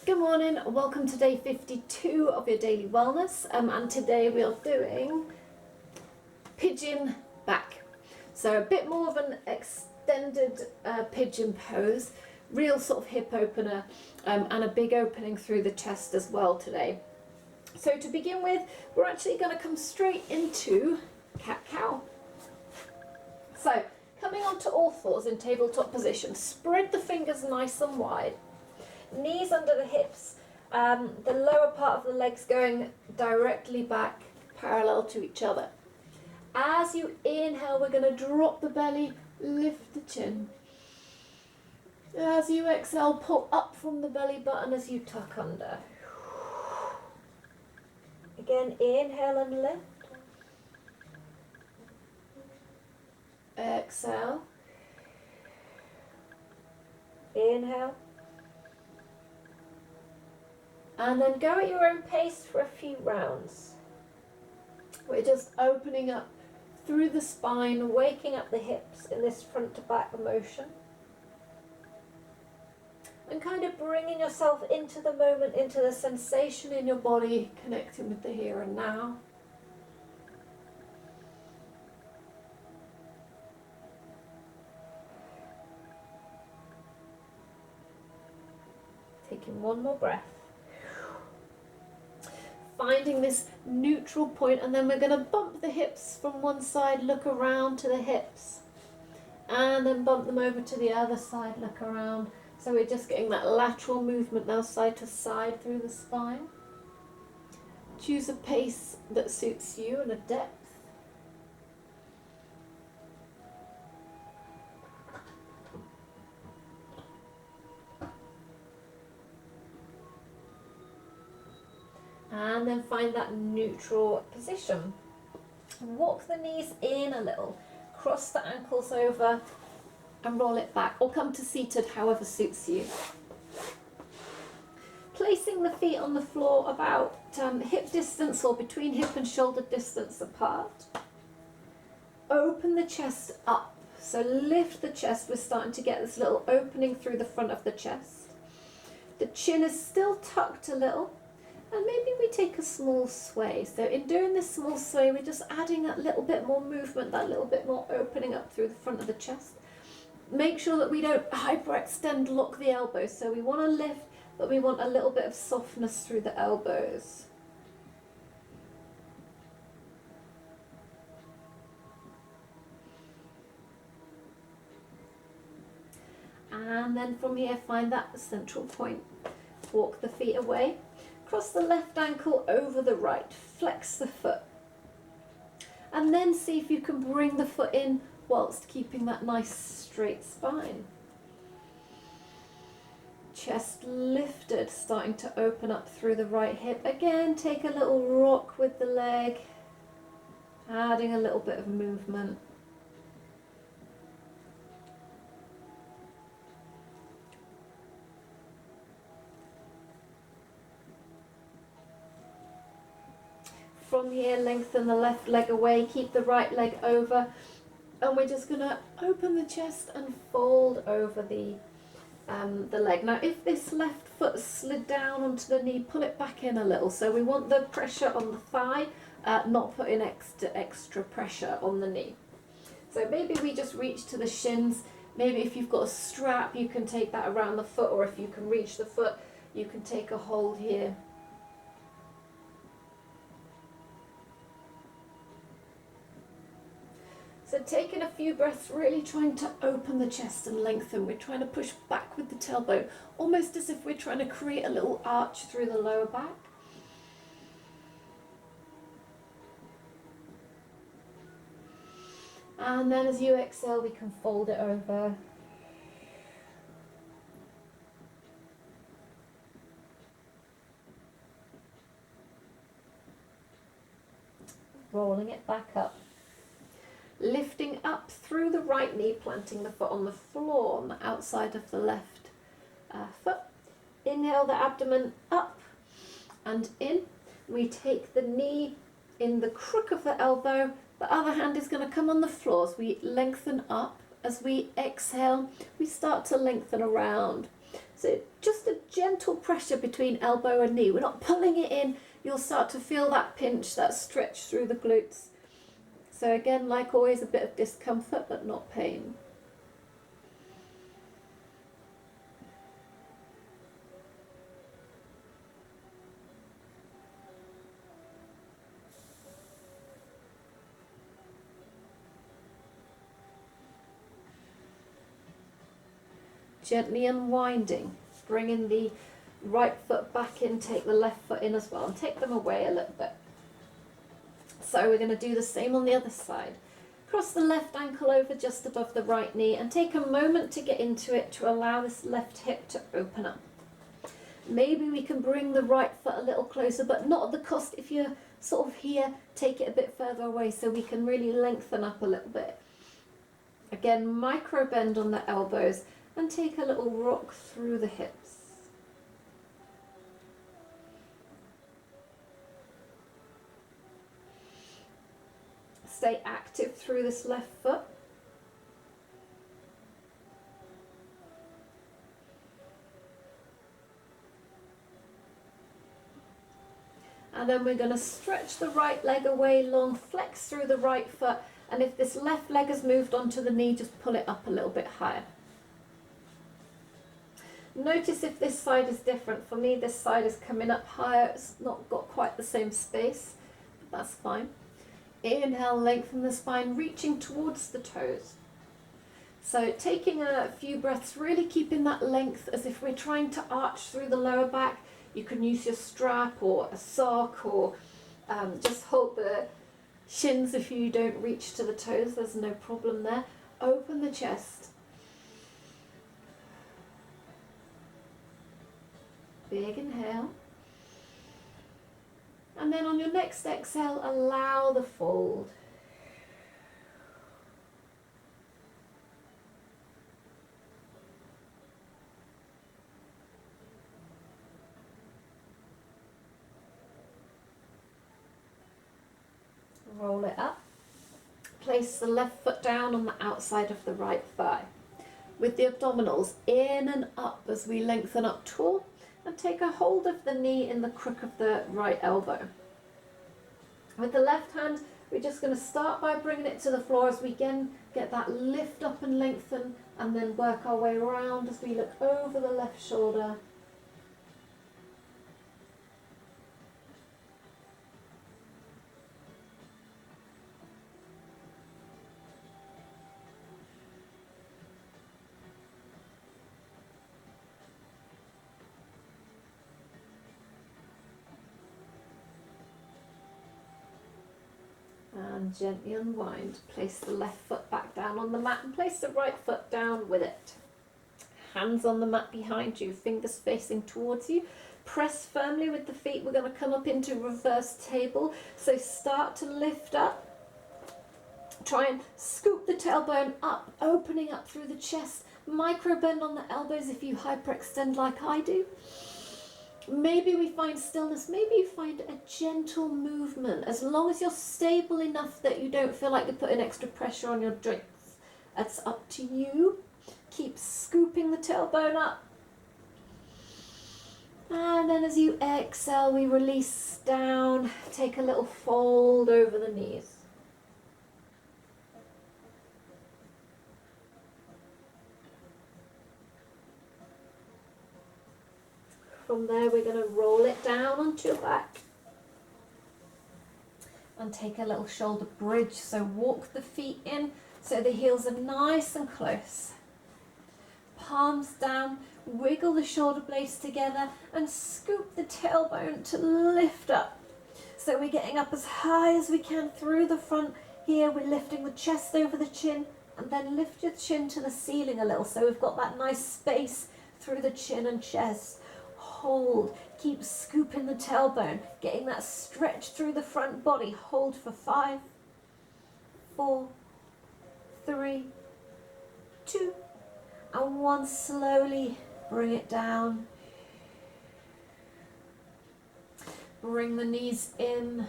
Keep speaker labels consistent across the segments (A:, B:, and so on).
A: Good morning, welcome to day 52 of your daily wellness, and today we are doing pigeon back. So a bit more of an extended pigeon pose, real sort of hip opener, and a big opening through the chest as well today. So to begin with, we're actually going to come straight into cat-cow. So coming onto all fours in tabletop position, spread the fingers nice and wide. Knees under the hips, the lower part of the legs going directly back parallel to each other. As you inhale, we're going to drop the belly, lift the chin. As you exhale, pull up from the belly button as you tuck under. Again, inhale and lift. Exhale. Inhale. And then go at your own pace for a few rounds. We're just opening up through the spine, waking up the hips in this front to back motion. And kind of bringing yourself into the moment, into the sensation in your body, connecting with the here and now. Taking one more breath. Finding this neutral point, and then we're going to bump the hips from one side, look around to the hips, and then bump them over to the other side, look around. So we're just getting that lateral movement now, side to side through the spine. Choose a pace that suits you and a depth. And then find that neutral position. Walk the knees in a little, cross the ankles over and roll it back, or come to seated, however suits you. Placing the feet on the floor about hip distance or between hip and shoulder distance apart. Open the chest up, so lift the chest. We're starting to get this little opening through the front of the chest. The chin is still tucked a little. And maybe we take a small sway. So in doing this small sway, we're just adding that little bit more movement, that little bit more opening up through the front of the chest. Make sure that we don't hyperextend, lock the elbows. So we want to lift, but we want a little bit of softness through the elbows. And then from here, find that central point. Walk the feet away. Cross the left ankle over the right, flex the foot. And then see if you can bring the foot in whilst keeping that nice straight spine. Chest lifted, starting to open up through the right hip. Again, take a little rock with the leg, adding a little bit of movement. From here, lengthen the left leg away, keep the right leg over, and we're just going to open the chest and fold over the leg. Now, if this left foot slid down onto the knee, pull it back in a little. So we want the pressure on the thigh, not putting extra pressure on the knee. So maybe we just reach to the shins. Maybe if you've got a strap, you can take that around the foot, or if you can reach the foot, you can take a hold here. So taking a few breaths, really trying to open the chest and lengthen. We're trying to push back with the tailbone, almost as if we're trying to create a little arch through the lower back. And then as you exhale, we can fold it over. Rolling it back up. Lifting up through the right knee, planting the foot on the floor on the outside of the left foot. Inhale the abdomen up and in. We take the knee in the crook of the elbow. The other hand is going to come on the floor as we lengthen up. As we exhale, we start to lengthen around. So just a gentle pressure between elbow and knee. We're not pulling it in. You'll start to feel that pinch, that stretch through the glutes. So again, like always, a bit of discomfort, but not pain. Gently unwinding, bringing the right foot back in, take the left foot in as well, and take them away a little bit. So we're going to do the same on the other side. Cross the left ankle over just above the right knee and take a moment to get into it to allow this left hip to open up. Maybe we can bring the right foot a little closer, but not at the cost. If you're sort of here, take it a bit further away so we can really lengthen up a little bit. Again, micro bend on the elbows and take a little rock through the hips. Stay active through this left foot. And then we're going to stretch the right leg away long, flex through the right foot, and if this left leg has moved onto the knee, just pull it up a little bit higher. Notice if this side is different. For me, this side is coming up higher. It's not got quite the same space, but that's fine. Inhale, lengthen the spine, reaching towards the toes. So taking a few breaths, really keeping that length as if we're trying to arch through the lower back. You can use your strap or a sock, or just hold the shins if you don't reach to the toes. There's no problem there. Open the chest. Big inhale. And then on your next exhale, allow the fold. Roll it up. Place the left foot down on the outside of the right thigh. With the abdominals in and up as we lengthen up tall, and take a hold of the knee in the crook of the right elbow. With the left hand, we're just going to start by bringing it to the floor as we again get that lift up and lengthen, and then work our way around as we look over the left shoulder. And gently unwind. Place the left foot back down on the mat and place the right foot down with it. Hands on the mat behind you, fingers facing towards you. Press firmly with the feet. We're going to come up into reverse table. So start to lift up. Try and scoop the tailbone up, opening up through the chest. Micro bend on the elbows if you hyperextend like I do. Maybe we find stillness, maybe you find a gentle movement, as long as you're stable enough that you don't feel like you're putting extra pressure on your joints. That's up to you. Keep scooping the tailbone up. And then as you exhale, we release down, take a little fold over the knees. From there, we're going to roll it down onto your back and take a little shoulder bridge. So walk the feet in so the heels are nice and close. Palms down, wiggle the shoulder blades together and scoop the tailbone to lift up. So we're getting up as high as we can through the front. Here we're lifting the chest over the chin, and then lift your chin to the ceiling a little. So we've got that nice space through the chin and chest. Hold, keep scooping the tailbone, getting that stretch through the front body. Hold for 5, 4, 3, 2, and 1. Slowly bring it down. Bring the knees in.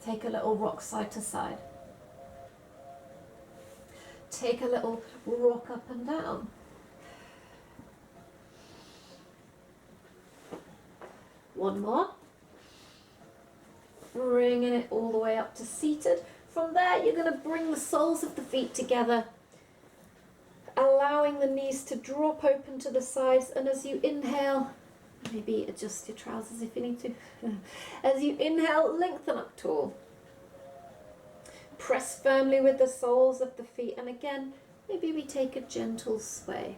A: Take a little rock side to side. Take a little rock up and down. One more. Bringing it all the way up to seated. From there, you're going to bring the soles of the feet together, allowing the knees to drop open to the sides, and as you inhale, maybe adjust your trousers if you need to. As you inhale, lengthen up tall. Press firmly with the soles of the feet, and again, maybe we take a gentle sway.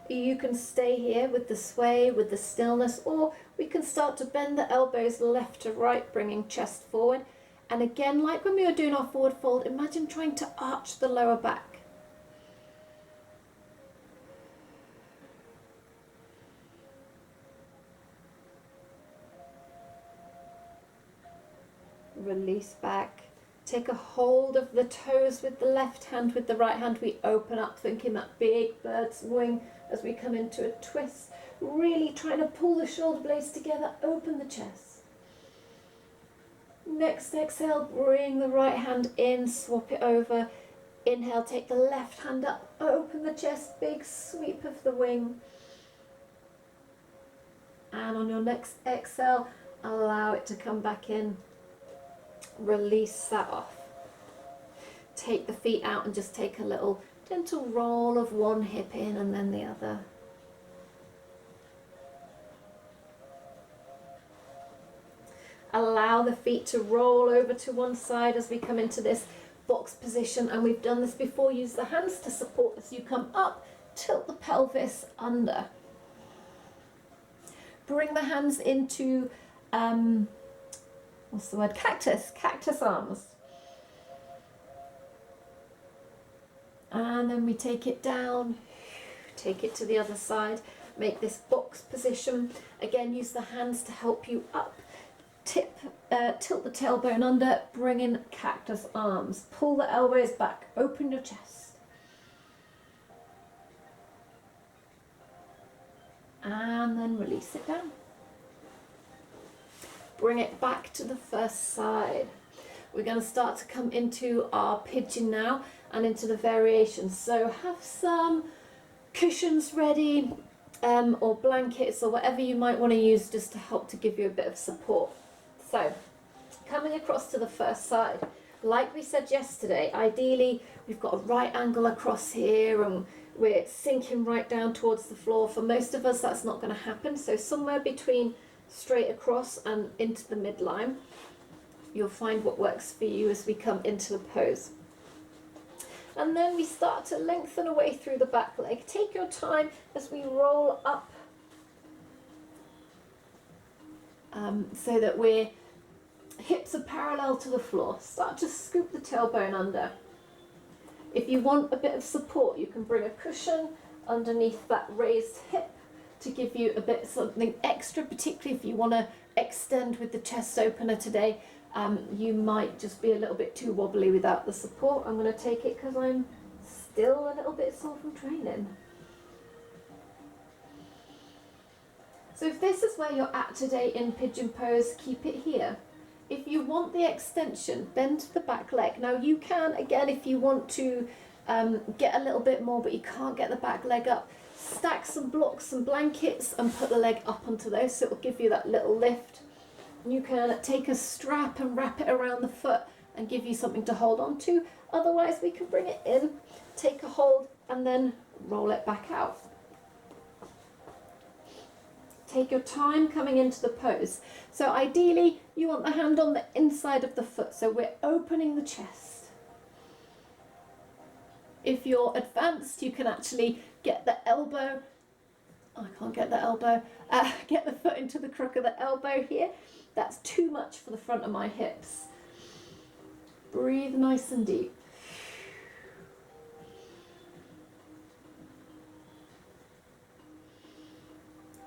A: You can stay here with the sway, with the stillness, or we can start to bend the elbows left to right, bringing chest forward. And again, like when we were doing our forward fold, imagine trying to arch the lower back. Release back. Take a hold of the toes with the left hand, with the right hand we open up, thinking that big bird's wing as we come into a twist. Really trying to pull the shoulder blades together, open the chest. Next exhale, bring the right hand in, swap it over. Inhale, take the left hand up, open the chest, big sweep of the wing. And on your next exhale, allow it to come back in. Release that off. Take the feet out and just take a little gentle roll of one hip in and then the other. Allow the feet to roll over to one side as we come into this box position, and we've done this before. Use the hands to support as you come up. Tilt the pelvis under. Bring the hands into what's the word? Cactus arms. And then we take it down, take it to the other side, make this box position. Again, use the hands to help you up. Tilt the tailbone under, bring in cactus arms. Pull the elbows back, open your chest. And then release it down. Bring it back to the first side. We're going to start to come into our pigeon now and into the variations. So have some cushions ready or blankets or whatever you might want to use just to help to give you a bit of support. So coming across to the first side, like we said yesterday, ideally we've got a right angle across here and we're sinking right down towards the floor. For most of us that's not going to happen, so somewhere between straight across and into the midline. You'll find what works for you as we come into the pose. And then we start to lengthen away through the back leg. Take your time as we roll up so that we're hips are parallel to the floor. Start to scoop the tailbone under. If you want a bit of support, you can bring a cushion underneath that raised hip to give you a bit something extra, particularly if you want to extend with the chest opener today. You might just be a little bit too wobbly without the support. I'm going to take it because I'm still a little bit sore from training. So if this is where you're at today in pigeon pose, keep it here. If you want the extension, bend the back leg. Now you can, again, if you want to get a little bit more but you can't get the back leg up, stack some blocks, some blankets and put the leg up onto those so it will give you that little lift. You can take a strap and wrap it around the foot and give you something to hold on to. Otherwise we can bring it in, take a hold and then roll it back out. Take your time coming into the pose. So ideally you want the hand on the inside of the foot, so we're opening the chest. If you're advanced, you can actually get the elbow, I can't get the elbow, get the foot into the crook of the elbow here. That's too much for the front of my hips. Breathe nice and deep.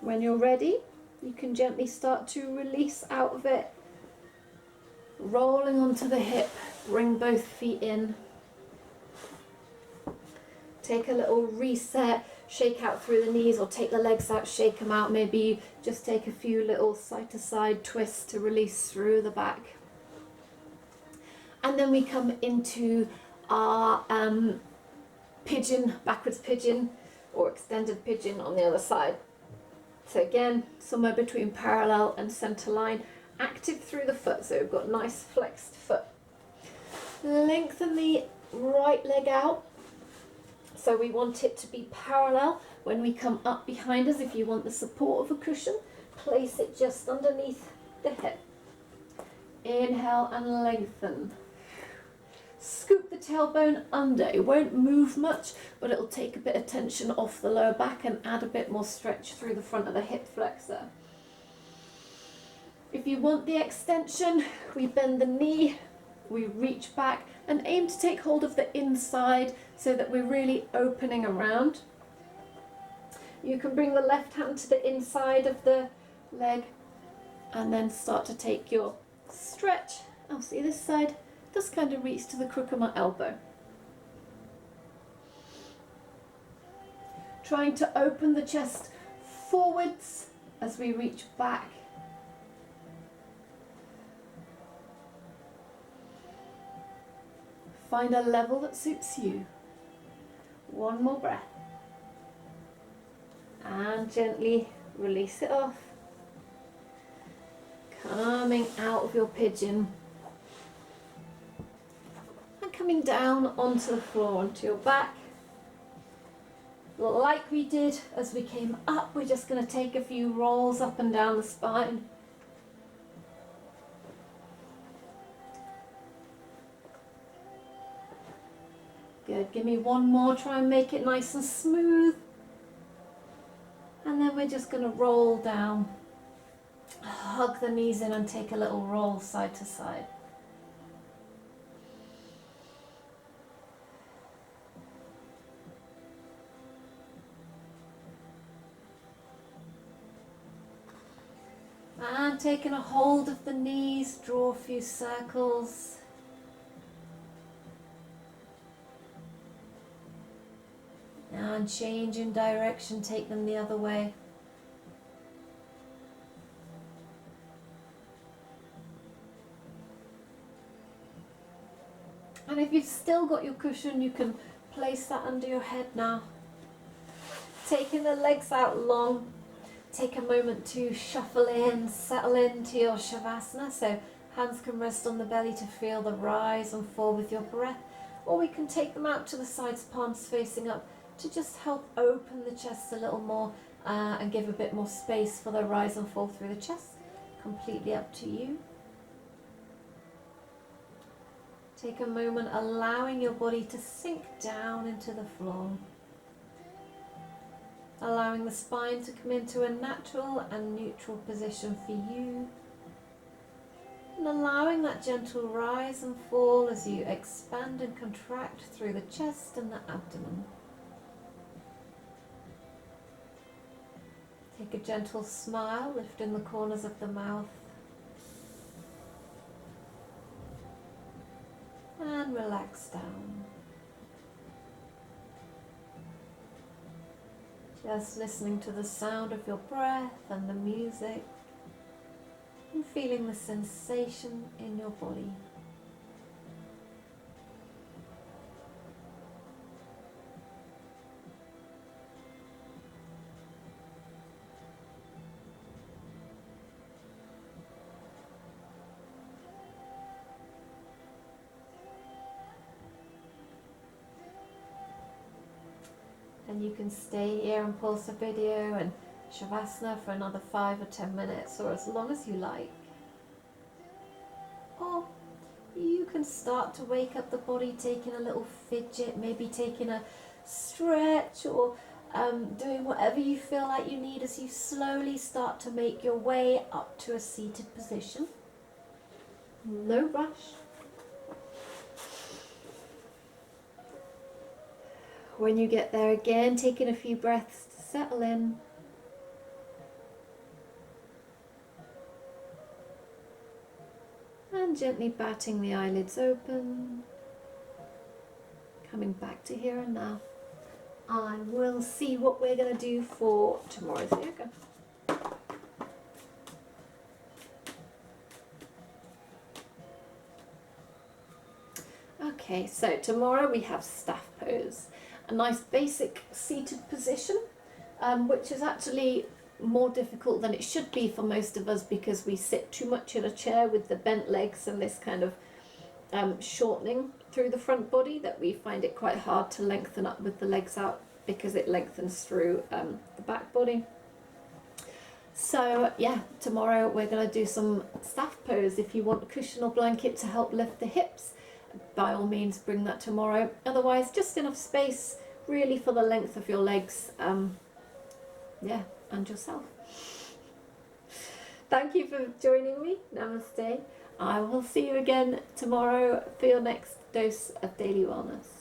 A: When you're ready, you can gently start to release out of it, rolling onto the hip, bring both feet in. Take a little reset, shake out through the knees or take the legs out, shake them out. Maybe you just take a few little side to side twists to release through the back. And then we come into our pigeon, backwards pigeon or extended pigeon on the other side. So again, somewhere between parallel and center line, active through the foot. So we've got nice flexed foot. Lengthen the right leg out. So we want it to be parallel when we come up behind us. If you want the support of a cushion, place it just underneath the hip. Inhale and lengthen. Scoop the tailbone under. It won't move much, but it'll take a bit of tension off the lower back and add a bit more stretch through the front of the hip flexor. If you want the extension, we bend the knee, we reach back and aim to take hold of the inside so that we're really opening around. You can bring the left hand to the inside of the leg and then start to take your stretch. I'll see this side. Just kind of reach to the crook of my elbow. Trying to open the chest forwards as we reach back. Find a level that suits you. One more breath. And gently release it off. Coming out of your pigeon. Coming down onto the floor, onto your back. Like we did as we came up, we're just going to take a few rolls up and down the spine. Good, give me one more, try and make it nice and smooth. And then we're just going to roll down. Hug the knees in and take a little roll side to side. And taking a hold of the knees, draw a few circles. And change in direction, take them the other way. And if you've still got your cushion, you can place that under your head now. Taking the legs out long. Take a moment to shuffle in, settle into your Shavasana, so hands can rest on the belly to feel the rise and fall with your breath, or we can take them out to the sides, palms facing up, to just help open the chest a little more and give a bit more space for the rise and fall through the chest. Completely up to you. Take a moment allowing your body to sink down into the floor. Allowing the spine to come into a natural and neutral position for you. And allowing that gentle rise and fall as you expand and contract through the chest and the abdomen. Take a gentle smile, lifting the corners of the mouth. And relax down. Just listening to the sound of your breath and the music, and feeling the sensation in your body. And you can stay here and pause the video and Shavasana for another 5 or 10 minutes, or as long as you like. Or you can start to wake up the body, taking a little fidget, maybe taking a stretch, or doing whatever you feel like you need as you slowly start to make your way up to a seated position. No rush. When you get there again, taking a few breaths to settle in. And gently batting the eyelids open. Coming back to here and now. I will see what we're going to do for tomorrow's yoga. Okay, so tomorrow we have staff pose, a nice basic seated position, which is actually more difficult than it should be for most of us because we sit too much in a chair with the bent legs and this kind of shortening through the front body that we find it quite hard to lengthen up with the legs out because it lengthens through the back body. So yeah, tomorrow we're going to do some staff pose. If you want a cushion or blanket to help lift the hips, by all means bring that tomorrow. Otherwise, just enough space really for the length of your legs, yeah, and yourself. Thank you for joining me. Namaste. I will see you again tomorrow for your next dose of daily wellness.